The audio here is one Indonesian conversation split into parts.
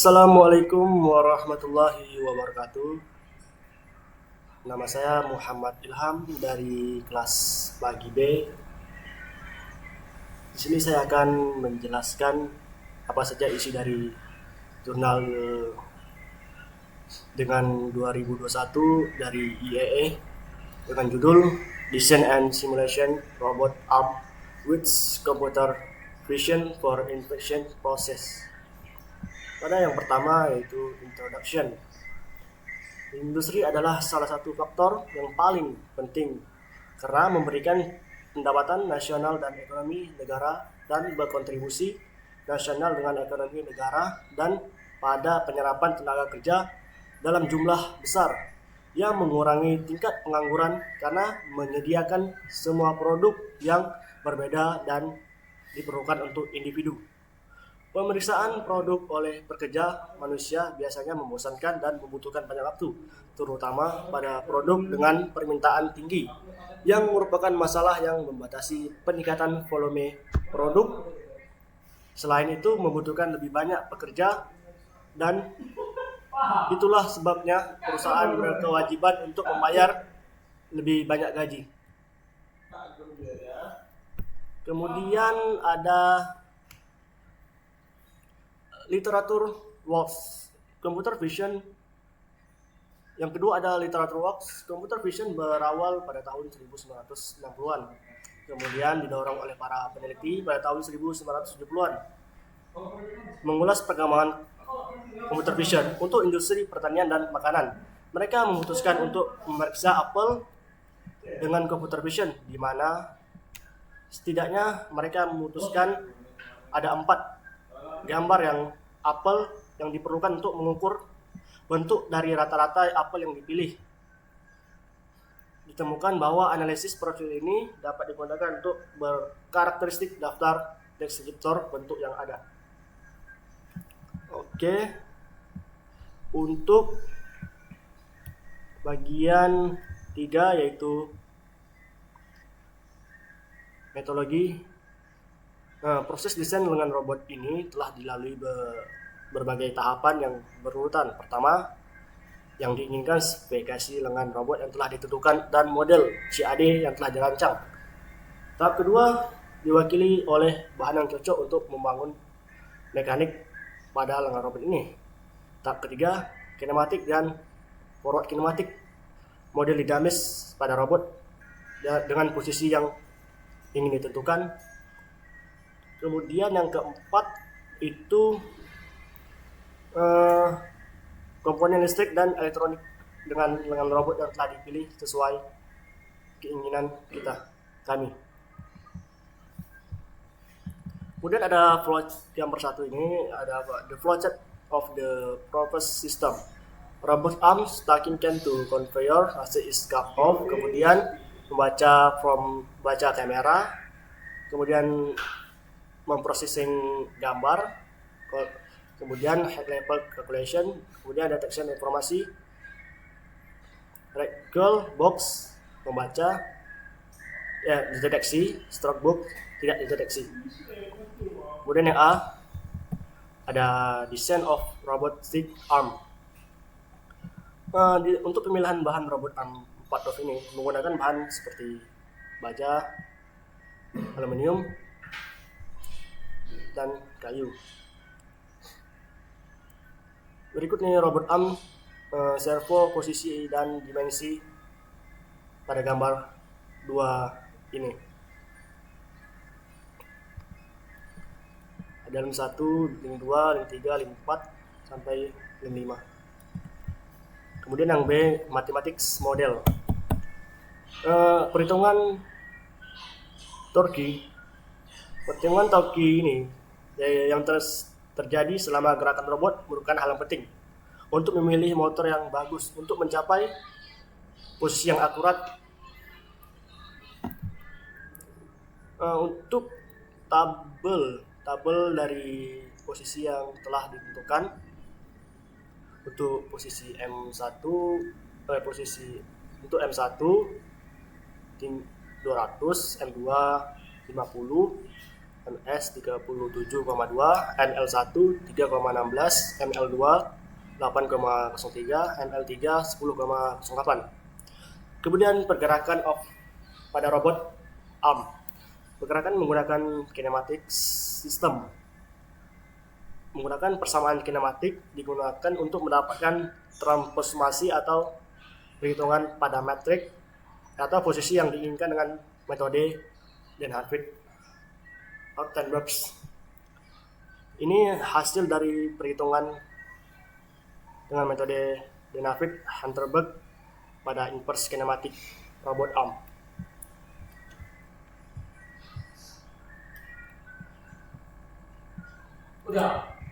Assalamualaikum warahmatullahi wabarakatuh. Nama saya Muhammad Ilham dari kelas pagi B. Di sini saya akan menjelaskan apa saja isi dari jurnal dengan 2021 dari IEE dengan judul Design and Simulation Robot Arm with Computer Vision for Infection Process. Pada yang pertama yaitu introduction. Industri adalah salah satu faktor yang paling penting karena memberikan pendapatan nasional dan ekonomi negara dan berkontribusi nasional dengan ekonomi negara dan pada penyerapan tenaga kerja dalam jumlah besar yang mengurangi tingkat pengangguran karena menyediakan semua produk yang berbeda dan diperlukan untuk individu. Pemeriksaan produk oleh pekerja manusia biasanya membosankan dan membutuhkan banyak waktu, terutama pada produk dengan permintaan tinggi, yang merupakan masalah yang membatasi peningkatan volume produk. Selain itu, membutuhkan lebih banyak pekerja dan itulah sebabnya perusahaan berkewajiban untuk membayar lebih banyak gaji. Kemudian ada literatur works, computer vision. Yang kedua ada literatur works. Computer vision berawal pada tahun 1960-an. Kemudian didorong oleh para peneliti pada tahun 1970-an. Mengulas perkembangan computer vision untuk industri pertanian dan makanan. Mereka memutuskan untuk memeriksa apel dengan computer vision, di mana setidaknya mereka memutuskan ada 4 gambar yang apel yang diperlukan untuk mengukur bentuk dari rata-rata apel yang dipilih. Ditemukan bahwa analisis profil ini dapat digunakan untuk berkarakteristik daftar deskriptor bentuk yang ada. Oke. Untuk bagian 3 yaitu metodologi. Proses desain dengan robot ini telah dilalui berbagai tahapan yang berurutan. Pertama, yang diinginkan spesifikasi lengan robot yang telah ditentukan dan model CAD yang telah dirancang. Tahap kedua diwakili oleh bahan yang cocok untuk membangun mekanik pada lengan robot ini. Tahap ketiga, kinematik dan forward kinematik. Model dinamis pada robot dengan posisi yang ingin ditentukan. Kemudian yang keempat itu komponen listrik dan elektronik dengan robot yang telah dipilih sesuai keinginan kami. Kemudian ada flow gambar 1 ini ada the flowchart of the proposed system. Robot arm stacking can to conveyor hasil is cut off, kemudian baca kamera, kemudian memprocessing gambar, kemudian head level calculation, kemudian detection informasi, recall box membaca, deteksi, stroke book tidak dideteksi. Kemudian yang A ada design of robotic arm. Untuk pemilihan bahan robot arm 4DOF ini menggunakan bahan seperti baja, aluminium, dan kayu. Berikutnya robot arm servo posisi dan dimensi pada gambar 2 ini. Ada lem 1, lem 2, lem 3, lem 4 sampai lem 5. Kemudian yang B mathematics model. Perhitungan torque ini yang terjadi selama gerakan robot merupakan hal yang penting untuk memilih motor yang bagus untuk mencapai posisi yang akurat. Untuk tabel dari posisi yang telah ditentukan untuk posisi M1 untuk M1 200, M2 50, NS 37,2, NL1 3,16, NL2 8,03, NL3 10,08. Kemudian pergerakan pada robot arm. Pergerakan menggunakan kinematic system. Menggunakan persamaan kinematik digunakan untuk mendapatkan transformasi atau perhitungan pada metrik atau posisi yang diinginkan dengan metode Den-Hartwig Rothenbergs. Ini hasil dari perhitungan dengan metode Den-Hartwig Rothenbergs pada inverse kinematic robot arm.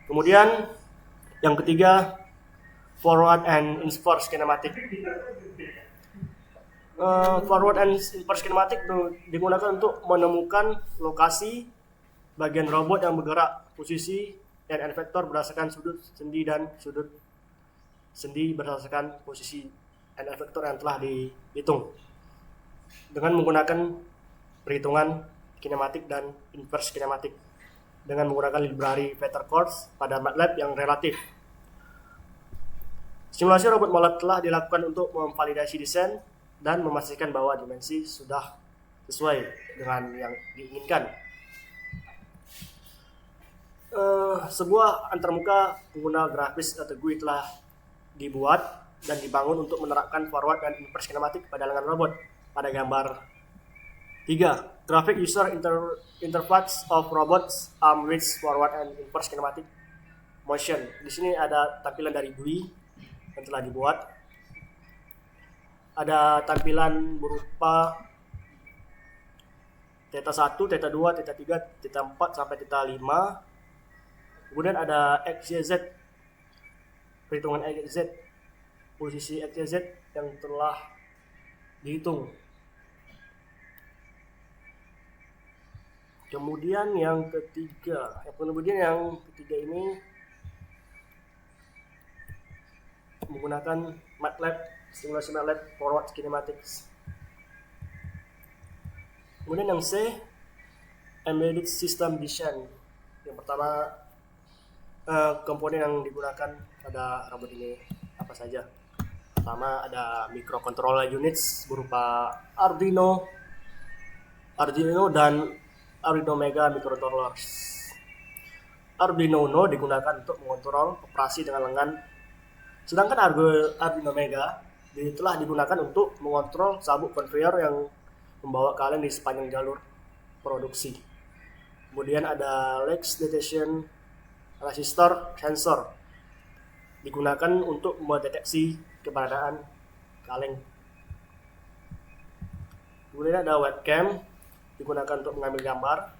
Kemudian yang ketiga, forward and inverse kinematic. Forward and inverse kinematic digunakan untuk menemukan lokasi bagian robot yang bergerak, posisi dan efektor berdasarkan sudut sendi dan sudut sendi berdasarkan posisi dan efektor yang telah dihitung dengan menggunakan perhitungan kinematik dan inverse kinematik dengan menggunakan library vector course pada MATLAB yang relatif. Simulasi robot molat telah dilakukan untuk memvalidasi desain dan memastikan bahwa dimensi sudah sesuai dengan yang diinginkan. Sebuah antarmuka pengguna grafis atau GUI telah dibuat dan dibangun untuk menerapkan forward dan inverse kinematik pada lengan robot. Pada gambar 3, graphic user interface of robots arm with forward and inverse kinematic motion. Di sini ada tampilan dari GUI yang telah dibuat. Ada tampilan berupa theta 1, theta 2, theta 3, theta 4 sampai theta 5. Kemudian ada XYZ, perhitungan XYZ, posisi XYZ yang telah dihitung. Kemudian yang ketiga ini menggunakan MATLAB, simulasi MATLAB forward kinematics. Kemudian yang C, embedded system design. Yang pertama, komponen yang digunakan pada robot ini apa saja? Pertama ada microcontroller units berupa Arduino dan Arduino Mega microcontrollers. Arduino Uno digunakan untuk mengontrol operasi dengan lengan, sedangkan Arduino Mega telah digunakan untuk mengontrol sabuk konveyor yang membawa kalian di sepanjang jalur produksi. Kemudian ada Lex Detection Resistor Sensor digunakan untuk mendeteksi keberadaan kaleng. Kemudian ada webcam digunakan untuk mengambil gambar.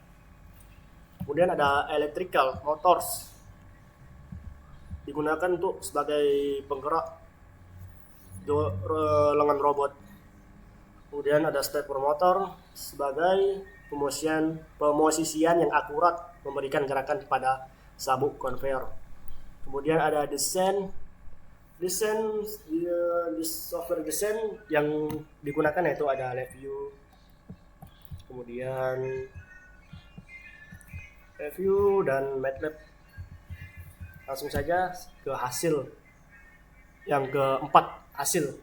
Kemudian ada electrical motors digunakan untuk sebagai penggerak lengan robot. Kemudian ada stepper motor sebagai pemosisian yang akurat memberikan gerakan kepada sabuk konveyor. Kemudian ada desain software desain yang digunakan yaitu ada LabVIEW. Kemudian review dan MATLAB. Langsung saja ke hasil yang keempat. Yang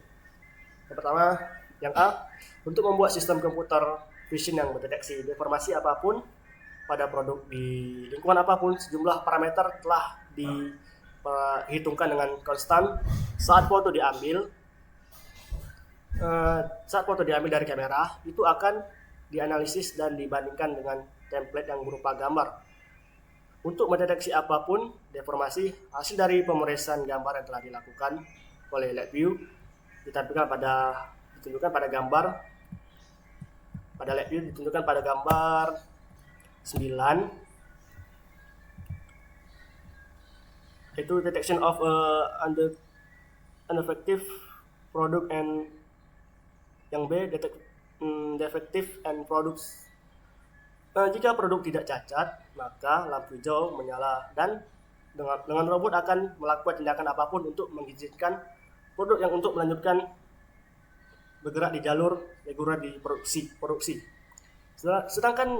pertama, yang A, untuk membuat sistem komputer vision yang mendeteksi deformasi apapun pada produk di lingkungan apapun, sejumlah parameter telah dihitungkan dengan konstan saat foto diambil dari kamera, itu akan dianalisis dan dibandingkan dengan template yang berupa gambar. Untuk mendeteksi apapun deformasi, hasil dari pemeriksaan gambar yang telah dilakukan oleh LabVIEW ditunjukkan pada gambar. Pada LabVIEW ditunjukkan pada gambar 9, itu detection of ineffective product, and yang B defective and products. Jika produk tidak cacat, maka lampu hijau menyala dan dengan robot akan melakukan tindakan apapun untuk mengizinkan produk yang untuk melanjutkan bergerak di jalur reguler di produksi. Sedangkan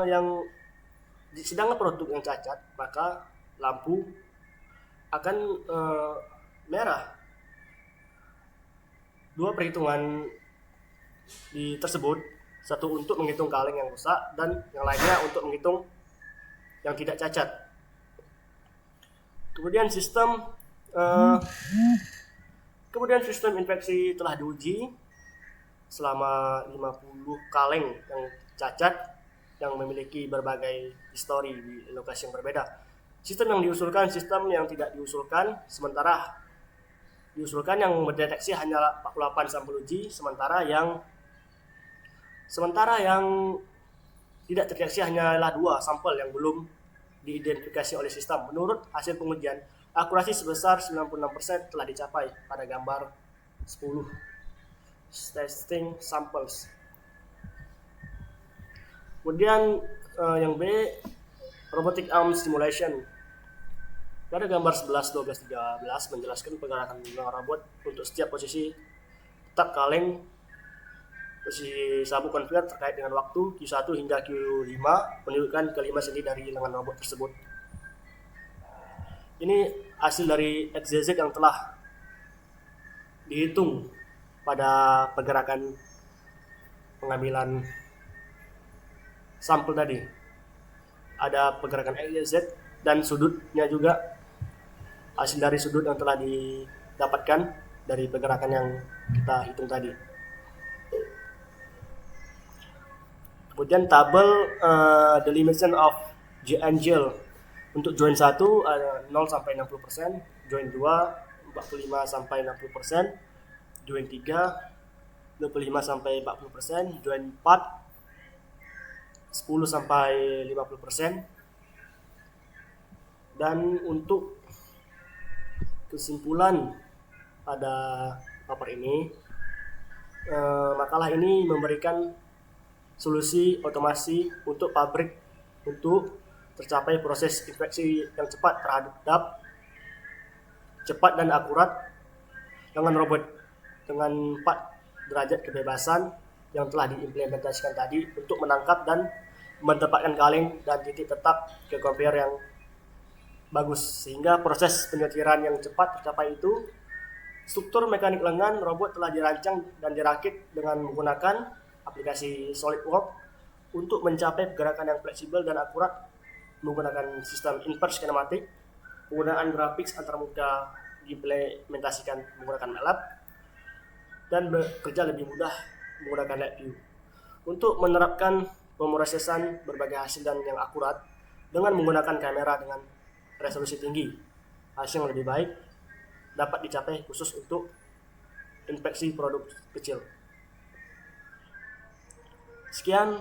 yang sedangkan produk yang cacat, maka lampu akan merah. Dua perhitungan tersebut, satu untuk menghitung kaleng yang rusak dan yang lainnya untuk menghitung yang tidak cacat. Kemudian sistem infeksi telah diuji selama 50 kaleng yang cacat yang memiliki berbagai histori di lokasi yang berbeda. Sistem yang diusulkan, sistem yang tidak diusulkan, sementara diusulkan yang mendeteksi hanya 48 sampel uji, sementara yang tidak terdeteksi hanyalah 2 sampel yang belum diidentifikasi oleh sistem. Menurut hasil pengujian, akurasi sebesar 96% telah dicapai pada gambar 10 testing samples. Kemudian yang B, robotic arm simulation. Pada gambar 11, 12, 13 menjelaskan pergerakan robot untuk setiap posisi tetap kaleng, posisi sabuk konveyor terkait dengan waktu Q1 hingga Q5 menunjukkan kelima sendi dari lengan robot tersebut. Ini hasil dari XYZ yang telah dihitung pada pergerakan pengambilan sampel tadi. Ada pergerakan XYZ dan sudutnya juga, hasil dari sudut yang telah didapatkan dari pergerakan yang kita hitung tadi. Kemudian tabel delimitation of J-angle untuk join 1 0 sampai 60%, join 2 45 sampai 60%, join 3 25 sampai 40%, join 4 10 sampai 50%. Dan untuk kesimpulan pada paper ini, makalah ini memberikan solusi otomasi untuk pabrik untuk tercapai proses infeksi yang cepat dan akurat dengan robot dengan 4 derajat kebebasan yang telah diimplementasikan tadi untuk menangkap dan menempatkan kaleng dan titik tetap ke konveyor yang bagus, sehingga proses penyetiran yang cepat tercapai itu. Struktur mekanik lengan robot telah dirancang dan dirakit dengan menggunakan aplikasi SolidWorks untuk mencapai pergerakan yang fleksibel dan akurat menggunakan sistem inverse kinematik. Penggunaan grafik antarmuka diimplementasikan menggunakan MATLAB dan bekerja lebih mudah menggunakan LabVIEW untuk menerapkan pemrosesan berbagai hasil dan yang akurat dengan menggunakan kamera dengan resolusi tinggi. Hasil yang lebih baik dapat dicapai khusus untuk infeksi produk kecil. Sekian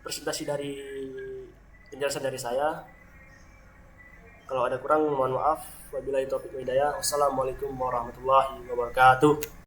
presentasi dari penjelasan dari saya. Kalau ada kurang mohon maaf. Wabillahi taufiq wal hidayah. Wassalamualaikum warahmatullahi wabarakatuh.